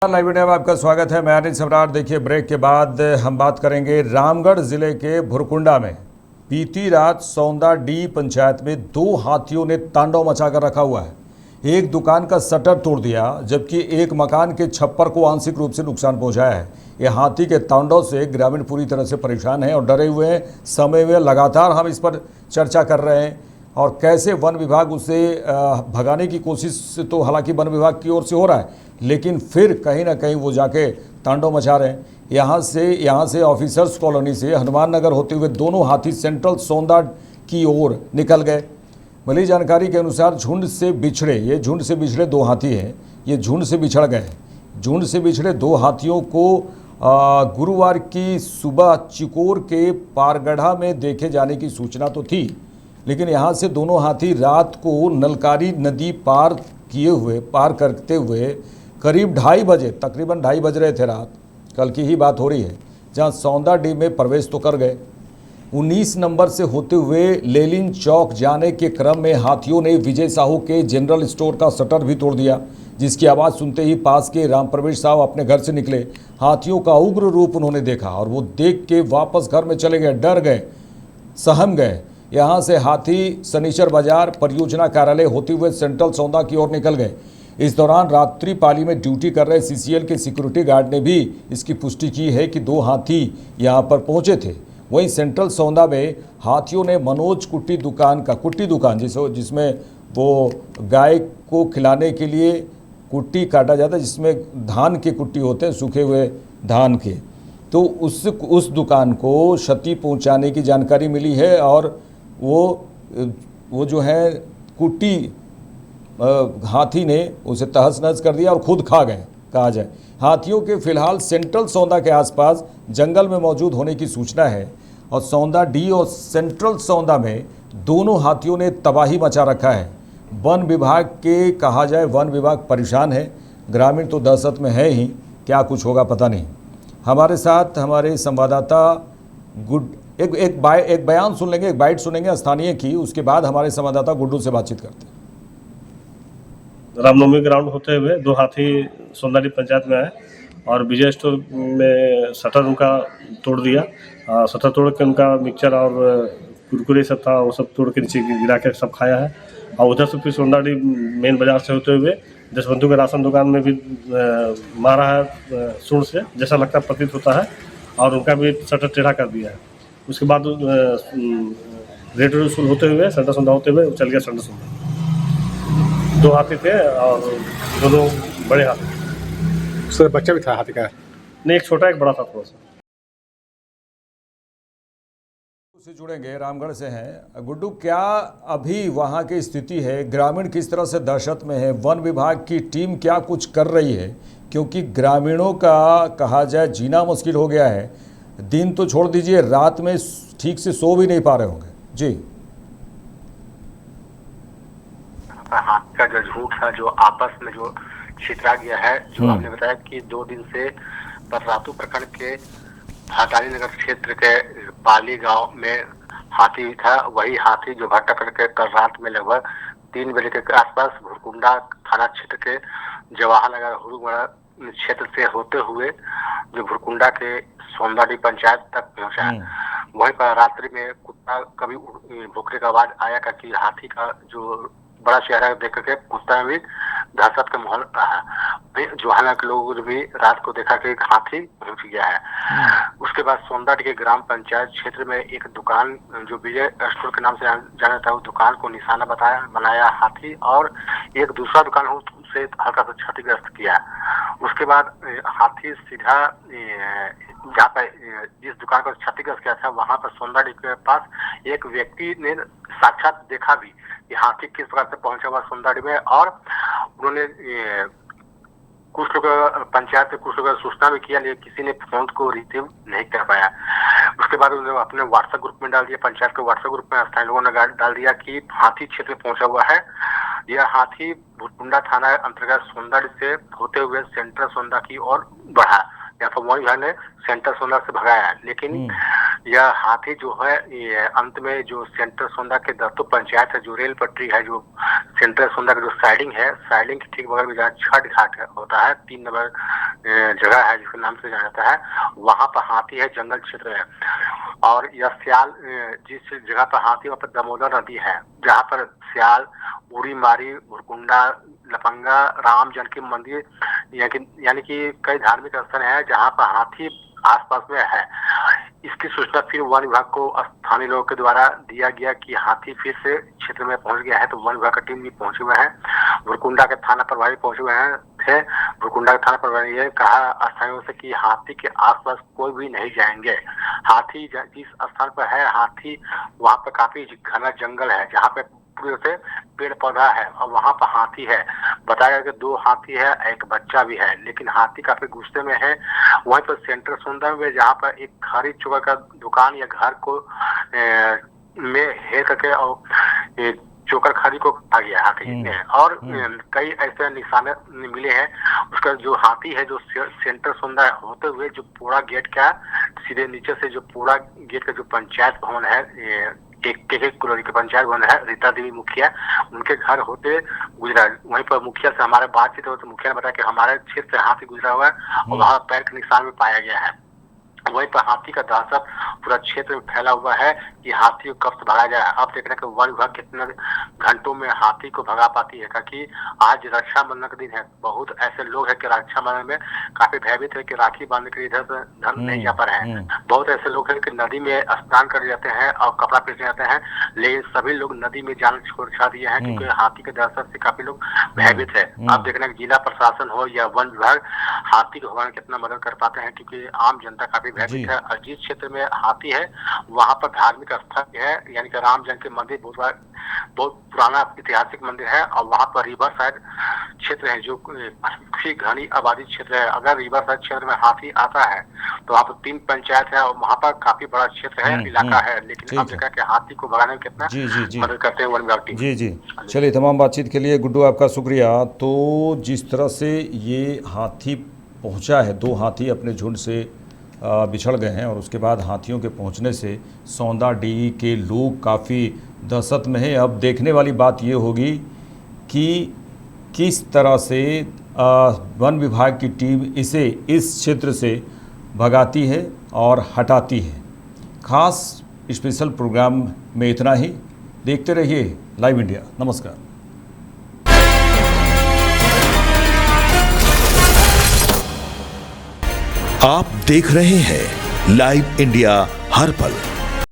Live media में आपका स्वागत है। मैं अनिल सम्राट। देखिए, ब्रेक के बाद हम बात करेंगे रामगढ़ जिले के भुरकुंडा में बीती रात सौंदा डी पंचायत में दो हाथियों ने तांडव मचाकर रखा हुआ है। एक दुकान का शटर तोड़ दिया जबकि एक मकान के छप्पर को आंशिक रूप से नुकसान पहुंचाया है। ये हाथी के तांडव से ग्रामीण पूरी तरह से परेशान हैं और डरे हुए हैं। समय में लगातार हम इस पर चर्चा कर रहे हैं और कैसे वन विभाग उसे भगाने की कोशिश तो हालांकि वन विभाग की ओर से हो रहा है, लेकिन फिर कहीं ना कहीं वो जाके तांडव मचा रहे हैं। यहाँ से ऑफिसर्स कॉलोनी से हनुमान नगर होते हुए दोनों हाथी सेंट्रल सौंदा की ओर निकल गए। मिली जानकारी के अनुसार झुंड से बिछड़े दो हाथी हैं। ये झुंड से बिछड़ गए। झुंड से बिछड़े दो हाथियों को गुरुवार की सुबह चिकोर के पारगढ़ा में देखे जाने की सूचना तो थी, लेकिन यहाँ से दोनों हाथी रात को नलकारी नदी पार करते हुए करीब 2:30 बजे, तकरीबन 2:30 बज रहे थे रात, कल की ही बात हो रही है, जहाँ सौंदा डी में प्रवेश तो कर गए। 19 नंबर से होते हुए लेलिन चौक जाने के क्रम में हाथियों ने विजय साहू के जनरल स्टोर का शटर भी तोड़ दिया, जिसकी आवाज़ सुनते ही पास के राम प्रवेश साहू अपने घर से निकले। हाथियों का उग्र रूप उन्होंने देखा और वो देख के वापस घर में चले गए, डर गए, सहम गए। यहाँ से हाथी शनिचर बाजार परियोजना कार्यालय होते हुए सेंट्रल सौंदा की ओर निकल गए। इस दौरान रात्रि पाली में ड्यूटी कर रहे सीसीएल के सिक्योरिटी गार्ड ने भी इसकी पुष्टि की है कि दो हाथी यहाँ पर पहुँचे थे। वहीं सेंट्रल सौंदा में हाथियों ने मनोज कुट्टी दुकान जिसमें वो गाय को खिलाने के लिए कुट्टी काटा जाता है, जिसमें धान के कुट्टी होते हैं, सूखे हुए धान के, तो उस दुकान को क्षति पहुंचाने की जानकारी मिली है और वो जो है कुट्टी हाथी ने उसे तहस नहस कर दिया और खुद खा गए कहा जाए। हाथियों के फिलहाल सेंट्रल सौंदा के आसपास जंगल में मौजूद होने की सूचना है और सौंदा डी और सेंट्रल सौंदा में दोनों हाथियों ने तबाही मचा रखा है। वन विभाग परेशान है, ग्रामीण तो दहशत में है ही, क्या कुछ होगा पता नहीं। हमारे साथ हमारे संवाददाता एक बयान सुन लेंगे, एक बाइट सुनेंगे स्थानीय की, उसके बाद हमारे संवाददाता गुड्डू से बातचीत करते हैं। रामनवमी ग्राउंड होते हुए दो हाथी सौंदाडी पंचायत में आए और विजय स्टोर में शटर उनका तोड़ दिया। शटर तोड़ के उनका मिक्सचर और कुरकुरे सब था, वो सब तोड़ के नीचे गिरा के सब खाया है। और उधर से फिर सौंदाडी मेन बाजार से होते हुए जसवंतु के राशन दुकान में भी मारा है सूंड से, जैसा लगता प्रतीत होता है, और उनका भी शटर टेढ़ा कर दिया है। उसके बाद रेड वसूल होते हुए सेंटर सौंदा होते हुए चल गया सेंटर सौंदा। दो हाथी थे और दोनों बड़े हाथी। सर बच्चा भी था हाथी का? नहीं, एक छोटा एक बड़ा था थोड़ा सा। से जुड़ेंगे, रामगढ़ से हैं गुड्डू। क्या अभी वहाँ की स्थिति है, ग्रामीण किस तरह से दहशत में है, वन विभाग की टीम क्या कुछ कर रही है? क्योंकि ग्रामीणों का कहा जाए जीना मुश्किल हो गया है। दिन तो छोड़ दीजिए, रात में ठीक से सो भी नहीं पा रहे होंगे। जी, हाथ का जो झूठ है, जो आपस में जो छितरा गया है, जो हमने बताया कि 2 दिन से बररातू प्रखंड के भाटाली नगर क्षेत्र के पाली गांव में हाथी था। वही हाथी जो भट्टा करके कल रात में लगभग 3 बजे के आसपास भुरकुंडा थाना क्षेत्र के जवाहर नगर हुरुगड़ा क्षेत्र से होते हुए जो भुरकुंडा के सौंदाडी पंचायत तक पहुंचा है। वहीं पर रात्रि में कुत्ता कभी भौंकने का आवाज आया कि हाथी का जो बड़ा चेहरा देख करके कुत्ता में भी दहशत का माहौल रहा। जोहाना के लोगों ने भी रात को देखा कि एक हाथी पहुंच गया है। उसके बाद सौंदाडी के ग्राम पंचायत क्षेत्र में एक दुकान जो विजय स्टोर के नाम से जाना था, उस दुकान को निशाना बनाया हाथी, और एक दूसरा दुकान उसे हल्का सा क्षतिग्रस्त किया। उसके बाद हाथी सीधा जहाँ पर जिस दुकान को क्षतिग्रस्त किया था, वहां पर सौंदाडी के पास एक व्यक्ति ने साक्षात देखा भी कि हाथी किस प्रकार से पहुंचा हुआ सौंदाडी में, और उन्होंने कुछ लोग पंचायत से कुछ लोग सूचना भी किया, लेकिन किसी ने फोन को रिसीव नहीं कर पाया। उसके बाद उन्होंने अपने व्हाट्सएप ग्रुप में डाल दिया, पंचायत के व्हाट्सएप ग्रुप में स्थानीय लोगों ने डाल दिया कि हाथी क्षेत्र में पहुंचा हुआ है। यह हाथी भुरकुंडा थाना अंतर्गत सौंदाडी से होते हुए सेंट्रल सौंदा की ओर बढ़ा, या तो वही ने सेंट्रल सौंदा से भगाया, लेकिन यह हाथी जो है ये अंत में जो सेंटर सोंदा के दत्तो पंचायत है, जो रेल पटरी है, जो सेंटर सोंदा का जो साइडिंग है, साइडिंग के ठीक बगल में जहाँ छठ घाट होता है, 3 नंबर जगह है जिसके नाम से जाना जाता है, वहाँ पर हाथी है, जंगल क्षेत्र है। और यह सियाल जिस जगह पर हाथी, वहाँ पर दामोदर नदी है, जहाँ पर सियाल, उड़ी मारी, भुरकुंडा, लपंगा, राम जानकी मंदिर यानी कि कई धार्मिक स्थल है जहाँ पर हाथी आसपास में है। इसकी सूचना फिर वन विभाग को स्थानीय लोगों के द्वारा दिया गया कि हाथी फिर से क्षेत्र में पहुंच गया है, तो वन विभाग का टीम भी पहुंचे हुए हैं। भुरकुंडा के थाना प्रभारी पहुंचे हुए हैं थे। भुरकुंडा के थाना प्रभारी ने कहा स्थानीयों से कि हाथी के आसपास कोई भी नहीं जाएंगे। हाथी जिस स्थान पर है, हाथी वहाँ पर काफी घना जंगल है जहाँ पे पूरे से पेड़ पौधा है और वहाँ पर हाथी है। बताया गया कि 2 हाथी है, एक बच्चा भी है, लेकिन हाथी काफी गुस्से में है। वहीं पर सेंटर सुंदर में जहाँ पर एक खरीद चुका का दुकान या घर को में हेर करके और चोकर खरी को खा गया हाथी ने, और कई ऐसे निशाने मिले हैं। उसका जो हाथी है, जो सेंटर सुंदर होते हुए जो पूरा गेट का सीधे नीचे से जो पूरा गेट का जो पंचायत भवन है, एक कुलोरी के पंचायत भवन है, रीता देवी मुखिया, उनके घर होते गुजरा। वहीं पर मुखिया से हमारे बातचीत हो तो मुखिया ने बताया कि हमारे क्षेत्र से हाथी गुजरा हुआ है और वहाँ पैर के निशान में पाया गया है। वहीं पर हाथी का दहशत पूरा क्षेत्र में फैला हुआ है कि हाथी को कब से भगाया जाए। अब देखने के वन विभाग कितने घंटों में हाथी को भगा पाती है, क्योंकि आज रक्षाबंधन का दिन है। बहुत ऐसे लोग हैं कि रक्षाबंधन में काफी भयभीत है कि राखी बांधने के लिए इधर से धन नहीं जा पा रहे हैं। बहुत ऐसे लोग हैं कि नदी में स्नान कर जाते हैं और कपड़ा पहन जाते हैं, लेकिन सभी लोग नदी में जाना छोड़ दिए हैं क्योंकि हाथी के दहशत से काफी लोग भयभीत है। अब देखना जिला प्रशासन हो या वन विभाग हाथी को भगाने कितना मदद कर पाते हैं, क्योंकि आम जनता काफी भयभीत है। और जिस क्षेत्र में हाथी है वहाँ पर धार्मिक स्थल है, यानी कि राम जानकी मंदिर बहुत पुराना ऐतिहासिक मंदिर है, और वहाँ पर रिवर साइड क्षेत्र है जो काफी घनी आबादी क्षेत्र है। अगर रिवर साइड क्षेत्र में हाथी आता है तो वहाँ पर 3 पंचायत है और वहाँ पर काफी बड़ा क्षेत्र है, इलाका है, लेकिन अब देखा कि हाथी को भगाने में कितना मदद करते हैं वन विभाग टीम। जी चलिए, तमाम बातचीत के लिए गुड्डू आपका शुक्रिया। तो जिस तरह से ये हाथी पहुँचा है, 2 हाथी अपने झुंड से बिछड़ गए हैं और उसके बाद हाथियों के पहुंचने से सौंदा डी के लोग काफ़ी दहशत में हैं। अब देखने वाली बात ये होगी कि किस तरह से वन विभाग की टीम इसे इस क्षेत्र से भगाती है और हटाती है। खास स्पेशल प्रोग्राम में इतना ही। देखते रहिए लाइव इंडिया। नमस्कार। आप देख रहे हैं लाइव इंडिया हर पल।